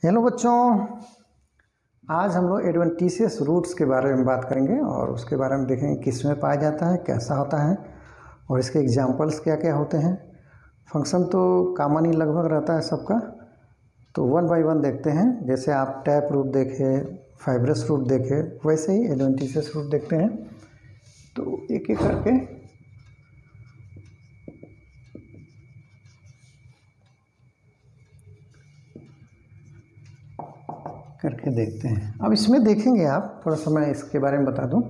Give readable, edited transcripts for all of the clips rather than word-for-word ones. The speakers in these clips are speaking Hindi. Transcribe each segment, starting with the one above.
हेलो बच्चों, आज हम लोग एडवेंटिशियस रूट्स के बारे में बात करेंगे और उसके बारे में देखेंगे किस में पाया जाता है, कैसा होता है और इसके एग्जाम्पल्स क्या क्या होते हैं। फंक्शन तो कॉमन ही लगभग रहता है सबका, तो वन बाय वन देखते हैं। जैसे आप टैप रूट देखे, फाइब्रस रूट देखे, वैसे ही एडवेंटिशियस रूट देखते हैं। तो एक एक करके देखते हैं। अब इसमें देखेंगे आप, थोड़ा सा मैं इसके बारे में बता दूं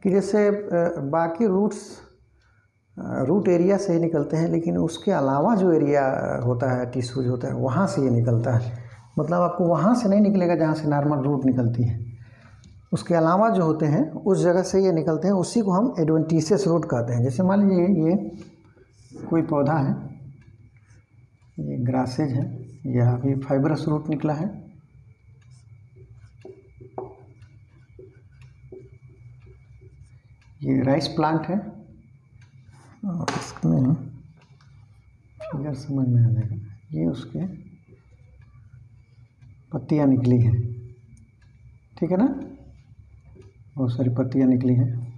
कि जैसे बाकी रूट एरिया से ही निकलते हैं, लेकिन उसके अलावा जो एरिया होता है, टिश्यूज होता है, वहाँ से ये निकलता है। मतलब आपको वहाँ से नहीं निकलेगा जहाँ से नॉर्मल रूट निकलती है, उसके अलावा जो होते हैं उस जगह से ये निकलते हैं। उसी को हम एडवेंटिशियस रूट कहते हैं। जैसे मान लीजिए ये कोई पौधा है, ये ग्रासेज है, यह अभी फाइब्रस रूट निकला है। ये राइस प्लांट है और इसमें फिगर समझ में आ जाएगा। ये उसके पत्तियां निकली हैं, ठीक है ना, बहुत सारी पत्तियां निकली हैं।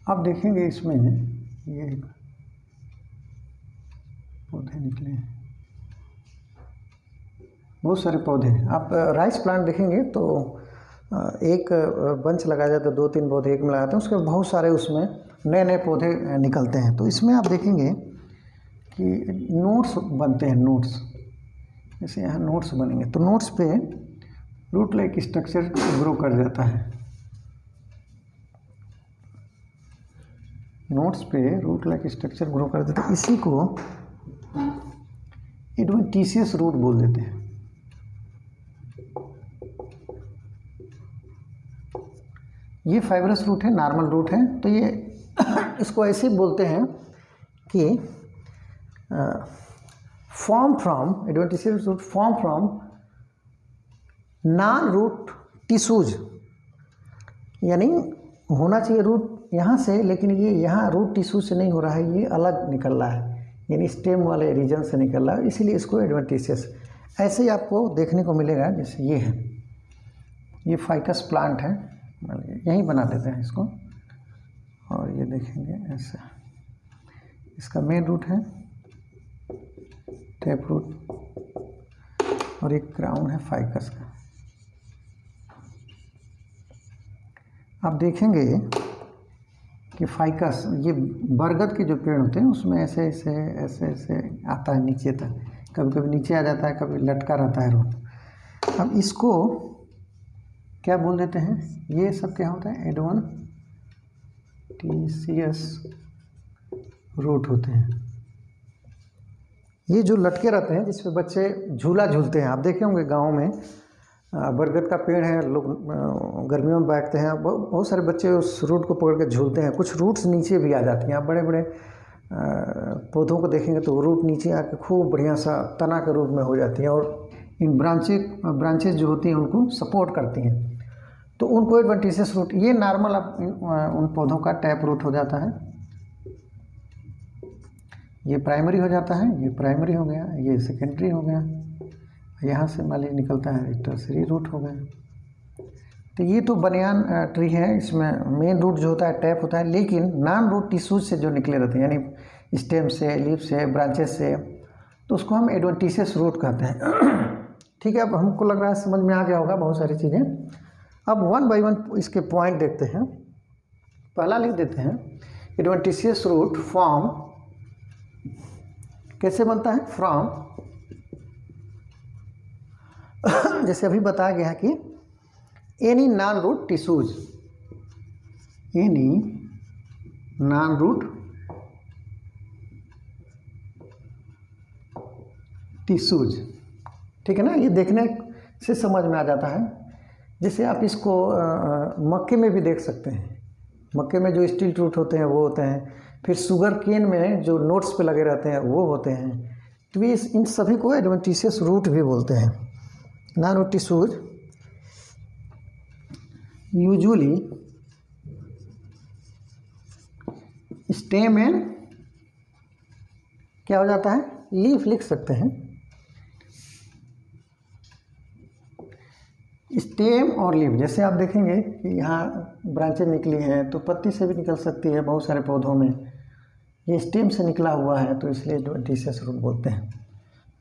अब देखेंगे इसमें ये पौधे निकले हैं, बहुत सारे पौधे हैं। आप राइस प्लांट देखेंगे तो एक बंच लगाया जाता है, 2-3 पौधे एक में लगाते हैं, उसके बहुत सारे उसमें नए नए पौधे निकलते हैं। तो इसमें आप देखेंगे कि नोट्स बनते हैं। नोट्स जैसे यहाँ नोट्स बनेंगे तो नोट्स पे रूट लाइक स्ट्रक्चर ग्रो कर जाता है। नोट्स पे रूट लाइक स्ट्रक्चर ग्रो कर देता है। इसी को एडवेंटिशियस रूट बोल देते हैं। ये फाइब्रस रूट है, नॉर्मल रूट है। तो ये इसको ऐसे बोलते हैं कि form from adventitious root, form from non root tissues. यानी होना चाहिए रूट यहाँ से, लेकिन ये यहाँ रूट टिश्यू से नहीं हो रहा है, ये अलग निकल रहा है, यानी स्टेम वाले रीजन से निकल रहा है, इसीलिए इसको एडवेंटिशियस ऐसे ही आपको देखने को मिलेगा। जैसे ये है, ये फाइकस प्लांट है, यहीं बना देते हैं इसको। और ये देखेंगे ऐसा, इसका मेन रूट है टैप रूट और एक क्राउन है फाइकस का। आप देखेंगे कि फाइकस, ये बरगद के जो पेड़ होते हैं उसमें ऐसे ऐसे ऐसे ऐसे आता है नीचे तक, कभी कभी नीचे आ जाता है, कभी लटका रहता है रूट। अब इसको क्या बोल देते हैं, ये सब क्या होता है, एडवेंटिशियस रूट होते हैं। ये जो लटके रहते हैं, जिसपे बच्चे झूला झूलते हैं, आप देखे होंगे गाँव में बरगद का पेड़ है, लोग गर्मियों में बैठते हैं, बहुत सारे बच्चे उस रूट को पकड़ के झूलते हैं। कुछ रूट्स नीचे भी आ जाती हैं। आप बड़े बड़े पौधों को देखेंगे तो रूट नीचे आके खूब बढ़िया सा तना के रूप में हो जाती हैं और इन ब्रांचेज जो होती हैं उनको सपोर्ट करती हैं, तो उनको एडवेंटिशियस रूट। ये नॉर्मल उन पौधों का टैप रूट हो जाता है। ये प्राइमरी हो जाता है, ये प्राइमरी हो गया, ये सेकेंडरी हो गया, यहाँ से मान लीजिए निकलता है टर्सरी रूट हो गया। तो ये तो बनियान ट्री है, इसमें मेन रूट जो होता है टैप होता है, लेकिन नॉन रूट टिश्यूज से जो निकले रहते हैं, यानी स्टेम से, लीफ से, ब्रांचेस से, तो उसको हम एडवेंटिशियस रूट कहते हैं। ठीक है, अब हमको लग रहा है समझ में आ गया होगा बहुत सारी चीज़ें। अब वन बाय वन इसके पॉइंट देखते हैं। पहला लिख देते हैं, एडवेंटिशियस रूट फॉर्म कैसे बनता है, फ्रॉम, जैसे अभी बताया गया है कि any non root tissues, any non root tissues, ठीक है ना। ये देखने से समझ में आ जाता है। जैसे आप इसको मक्के में भी देख सकते हैं। मक्के में जो स्टील रूट होते हैं वो होते हैं, फिर शुगर केन में जो नोट्स पे लगे रहते हैं वो होते हैं। तो ये इन सभी को एडवेंटिशियस रूट भी बोलते हैं। Non root tissues usually stem and क्या हो जाता है, लीफ लिख सकते हैं, स्टेम और लीफ, जैसे आप देखेंगे कि यहाँ ब्रांचेज निकली हैं तो पत्ती से भी निकल सकती है बहुत सारे पौधों में, ये स्टेम से निकला हुआ है तो इसलिए एडवेंटिशियस रूट बोलते हैं।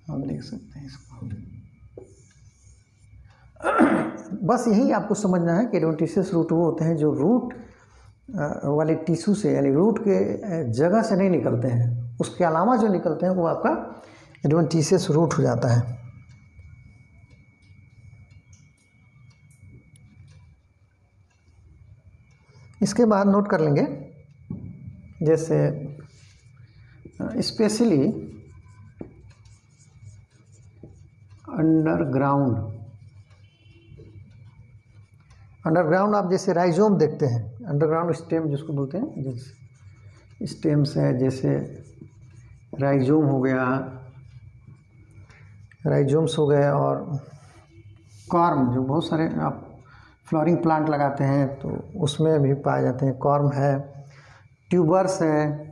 हम लिख सकते हैं इसको। बस यही आपको समझना है कि एडवेंटिशियस रूट वो होते हैं जो रूट वाले टिश्यू से यानी रूट के जगह से नहीं निकलते हैं, उसके अलावा जो निकलते हैं वो आपका एडवेंटिशियस रूट हो जाता है। इसके बाद नोट कर लेंगे, जैसे स्पेशली अंडरग्राउंड आप जैसे राइजोम देखते हैं, अंडरग्राउंड स्टेम जिसको बोलते हैं, जैसे स्टेम्स है, जैसे राइजोम हो गया, राइजोम्स हो गए, और कॉर्म जो बहुत सारे आप फ्लोरिंग प्लांट लगाते हैं तो उसमें भी पाए जाते हैं, कॉर्म है, ट्यूबर्स है,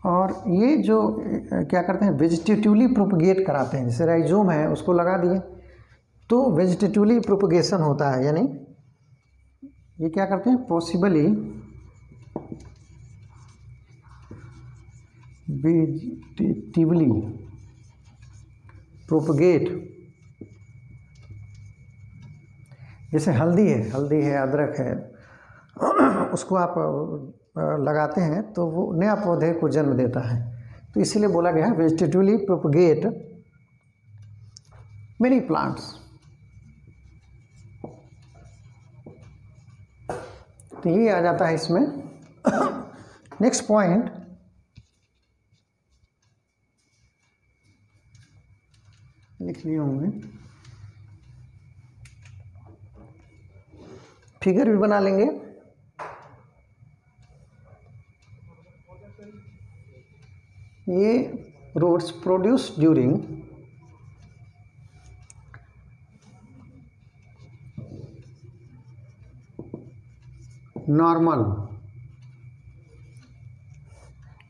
और ये जो क्या करते हैं वेजिटेटिवली प्रोपगेट कराते हैं, जैसे राइजोम है उसको लगा दिए तो वेजिटेटिवली प्रोपगेशन होता है, यानी ये क्या करते हैं पॉसिबली वेजिटेटिवली प्रोपगेट, जैसे हल्दी है, अदरक है, उसको आप लगाते हैं तो वो नया पौधे को जन्म देता है, तो इसीलिए बोला गया है वेजिटेटिवली प्रोपगेट मेनी प्लांट्स। तो ये आ जाता है इसमें। नेक्स्ट पॉइंट, लिख लिए होंगे, फिगर भी बना लेंगे। ये रूट्स प्रोड्यूस ड्यूरिंग नॉर्मल,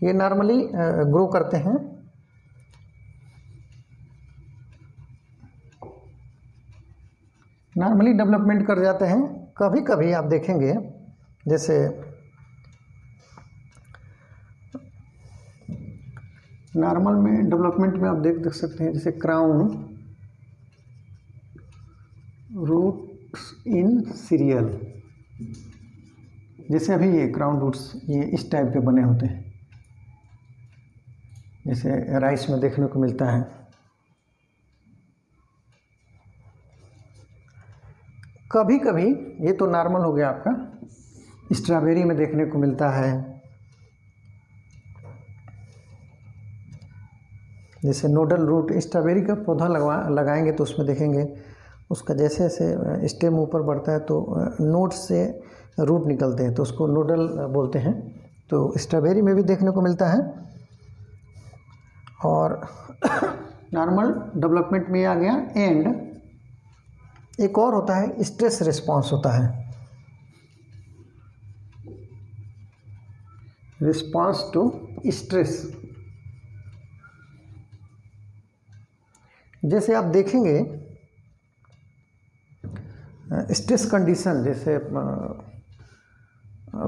ये नॉर्मली ग्रो करते हैं, नॉर्मली डेवलपमेंट कर जाते हैं। कभी कभी आप देखेंगे जैसे नॉर्मल में डेवलपमेंट में आप देख सकते हैं, जैसे क्राउन रूट्स इन सीरियल, जैसे अभी ये क्राउन रूट्स ये इस टाइप के बने होते हैं, जैसे राइस में देखने को मिलता है। कभी कभी ये तो नॉर्मल हो गया आपका, स्ट्रॉबेरी में देखने को मिलता है, जैसे नोडल रूट, स्ट्रॉबेरी का पौधा लगाएंगे तो उसमें देखेंगे उसका जैसे जैसे स्टेम ऊपर बढ़ता है तो नोड से रूट निकलते हैं तो उसको नोडल बोलते हैं, तो स्ट्रॉबेरी में भी देखने को मिलता है। और नॉर्मल डेवलपमेंट में आ गया। एंड एक और होता है स्ट्रेस रिस्पांस होता है, रिस्पांस टू स्ट्रेस। जैसे आप देखेंगे स्ट्रेस कंडीशन, जैसे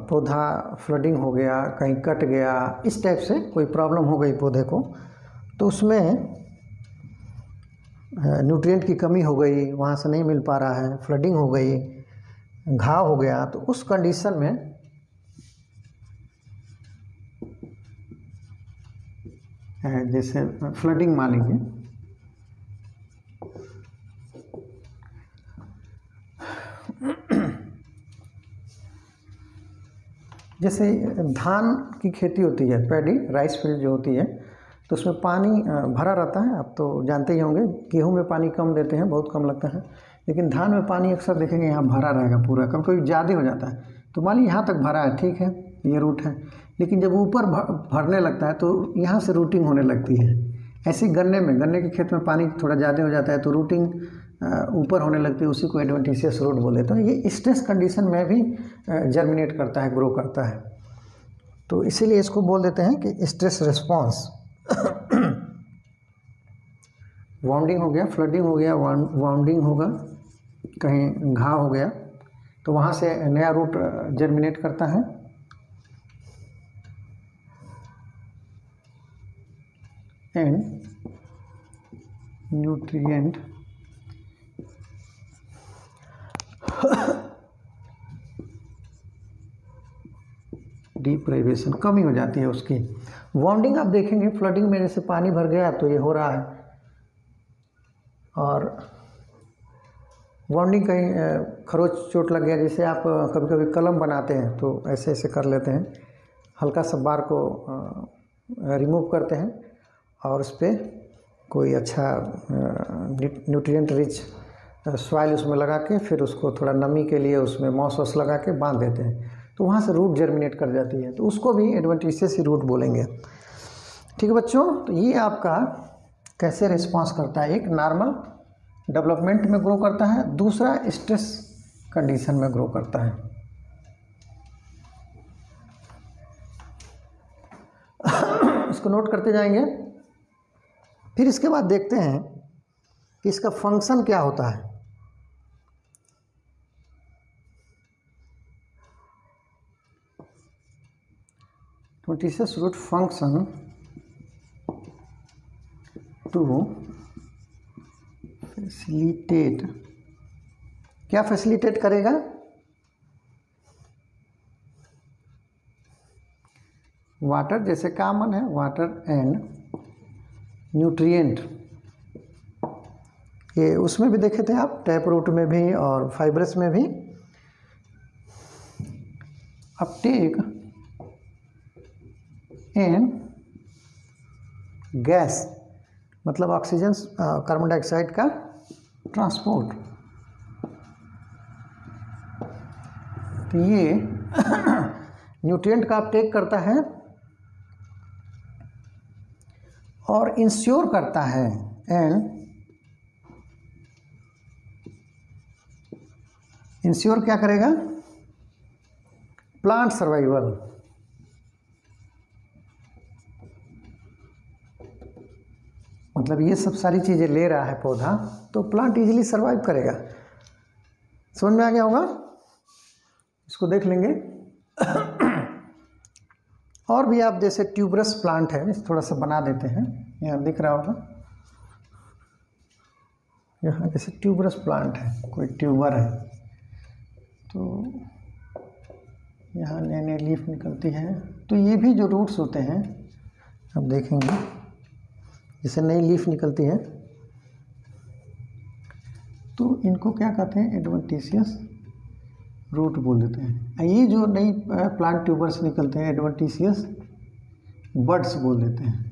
पौधा फ्लडिंग हो गया, कहीं कट गया, इस टाइप से कोई प्रॉब्लम हो गई पौधे को, तो उसमें न्यूट्रिएंट की कमी हो गई, वहाँ से नहीं मिल पा रहा है, फ्लडिंग हो गई, घाव हो गया, तो उस कंडीशन में जैसे फ्लडिंग मान लीजिए, जैसे धान की खेती होती है, पैडी राइस फील्ड जो होती है, तो उसमें पानी भरा रहता है। आप तो जानते ही होंगे गेहूं में पानी कम देते हैं, बहुत कम लगता है, लेकिन धान में पानी अक्सर देखेंगे यहाँ भरा रहेगा पूरा, कभी कभी ज़्यादा हो जाता है। तो मान लीजिए यहाँ तक भरा है, ठीक है, ये रूट है, लेकिन जब ऊपर भरने लगता है तो यहाँ से रूटिंग होने लगती है। ऐसे गन्ने के खेत में पानी थोड़ा ज़्यादा हो जाता है तो रूटिंग ऊपर होने लगती है, उसी को एडवेंटिशियस रूट बोले। तो ये स्ट्रेस कंडीशन में भी जर्मिनेट करता है, ग्रो करता है, तो इसीलिए इसको बोल देते हैं कि स्ट्रेस रिस्पॉन्स। वाउंडिंग हो गया, फ्लडिंग हो गया, वाउंडिंग होगा, कहीं घाव हो गया, तो वहाँ से नया रूट जर्मिनेट करता है। एंड न्यूट्रिएंट डिप्राइवेशन कमी हो जाती है उसकी। वाउंडिंग आप देखेंगे, फ्लडिंग में जैसे पानी भर गया तो ये हो रहा है, और वाउंडिंग कहीं खरोच चोट लग गया, जैसे आप कभी कभी कलम बनाते हैं तो ऐसे ऐसे कर लेते हैं, हल्का सा बार को रिमूव करते हैं और उस पर कोई अच्छा न्यूट्रिएंट रिच सॉइल उसमें लगा के फिर उसको थोड़ा नमी के लिए उसमें मॉस वॉस लगा के बांध देते हैं, तो वहाँ से रूट जर्मिनेट कर जाती है, तो उसको भी एडवेंटिशियस रूट बोलेंगे। ठीक है बच्चों, तो ये आपका कैसे रिस्पॉन्स करता है, एक नॉर्मल डेवलपमेंट में ग्रो करता है, दूसरा स्ट्रेस कंडीशन में ग्रो करता है। इसको नोट करते जाएंगे। फिर इसके बाद देखते हैं कि इसका फंक्शन क्या होता है। Adventitious root function to facilitate, क्या फैसिलिटेट करेगा, वाटर, जैसे कॉमन है वाटर एंड न्यूट्रिएंट, ये उसमें भी देखे थे आप, टैप रूट में भी और फाइब्रस में भी, अपटेक एंड गैस, मतलब ऑक्सीजन कार्बन डाइऑक्साइड का ट्रांसपोर्ट। तो ये न्यूट्रिएंट का अपटेक करता है और इंश्योर करता है, एंड इंश्योर क्या करेगा, प्लांट सर्वाइवल, मतलब ये सब सारी चीज़ें ले रहा है पौधा तो प्लांट इजीली सर्वाइव करेगा। समझ में आ गया होगा, इसको देख लेंगे। और भी आप जैसे ट्यूबरस प्लांट है, थोड़ा सा बना देते हैं, यहाँ दिख रहा होगा, यहाँ जैसे ट्यूबरस प्लांट है, कोई ट्यूबर है, तो यहाँ नए नए लीफ निकलती है, तो ये भी जो रूट्स होते हैं आप देखेंगे, जैसे नई लीफ निकलती है तो इनको क्या कहते हैं, एडवेंटिशियस रूट बोल देते हैं। ये जो नई प्लांट ट्यूबर्स निकलते हैं एडवेंटिशियस बड्स बोल देते हैं।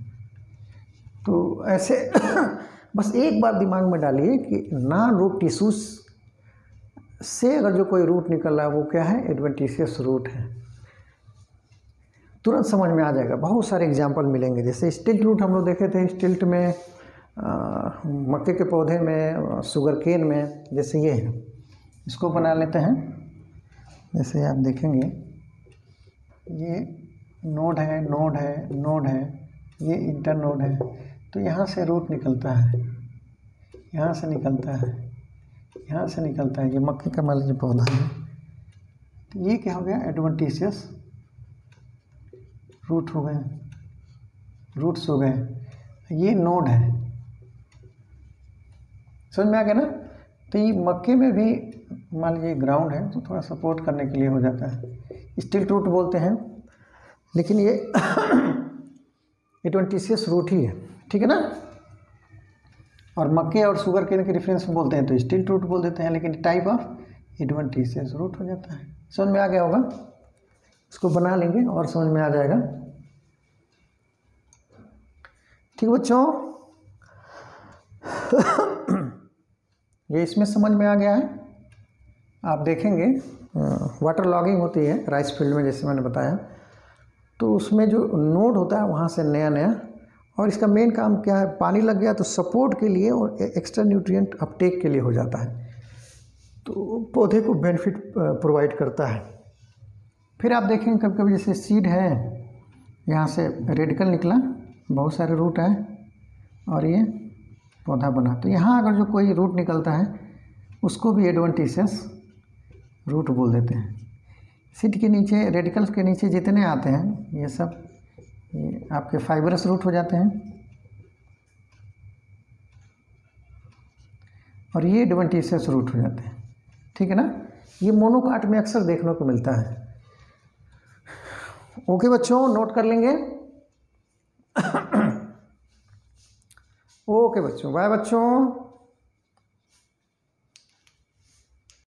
तो ऐसे बस एक बार दिमाग में डालिए कि नॉन रूट टिश्यूज से अगर जो कोई रूट निकल रहा है वो क्या है, एडवेंटिशियस रूट है, तुरंत समझ में आ जाएगा। बहुत सारे एग्जाम्पल मिलेंगे, जैसे स्टिल्ट रूट हम लोग देखे थे, स्टिल्ट में मक्के के पौधे में, शुगर केन में, जैसे ये है, इसको बना लेते हैं। जैसे आप देखेंगे ये नोड है, नोड है, नोड है, ये इंटर नोड है, तो यहाँ से रूट निकलता है, यहाँ से निकलता है, यहाँ से निकलता है, ये मक्के का मान लीजिए पौधा है, तो ये क्या हो गया, एडवेंटिशियस रूट हो गए, रूट्स हो गए। ये नोड है, समझ में आ गया ना। तो ये मक्के में भी मान लीजिए ग्राउंड है तो थोड़ा सपोर्ट करने के लिए हो जाता है, स्टिल्ट रूट बोलते हैं, लेकिन ये एडवेंटिशियस रूट ही है, ठीक है ना। और मक्के और शुगर केन के रेफरेंस में बोलते हैं तो स्टिल्ट रूट बोल देते हैं, लेकिन टाइप ऑफ एडवेंटिशियस रूट हो जाता है। समझ में आ गया होगा, इसको बना लेंगे और समझ में आ जाएगा। ठीक बच्चों, ये इसमें समझ में आ गया है। आप देखेंगे वाटर लॉगिंग होती है राइस फील्ड में, जैसे मैंने बताया, तो उसमें जो नोड होता है वहाँ से नया नया, और इसका मेन काम क्या है, पानी लग गया तो सपोर्ट के लिए और एक्स्ट्रा न्यूट्रिएंट अपटेक के लिए हो जाता है, तो पौधे को बेनिफिट प्रोवाइड करता है। फिर आप देखेंगे कभी कभी जैसे सीड है, यहाँ से रेडिकल निकला, बहुत सारे रूट हैं, और ये पौधा बना। तो यहाँ अगर जो कोई रूट निकलता है उसको भी एडवेंटिशियस रूट बोल देते हैं। सीड के नीचे, रेडिकल्स के नीचे जितने आते हैं ये सब ये आपके फाइबरस रूट हो जाते हैं, और ये एडवेंटिशियस रूट हो जाते हैं। ठीक है ना, ये मोनोकाट में अक्सर देखने को मिलता है। ओके बच्चों, नोट कर लेंगे। ओके बच्चों, बाय बच्चों।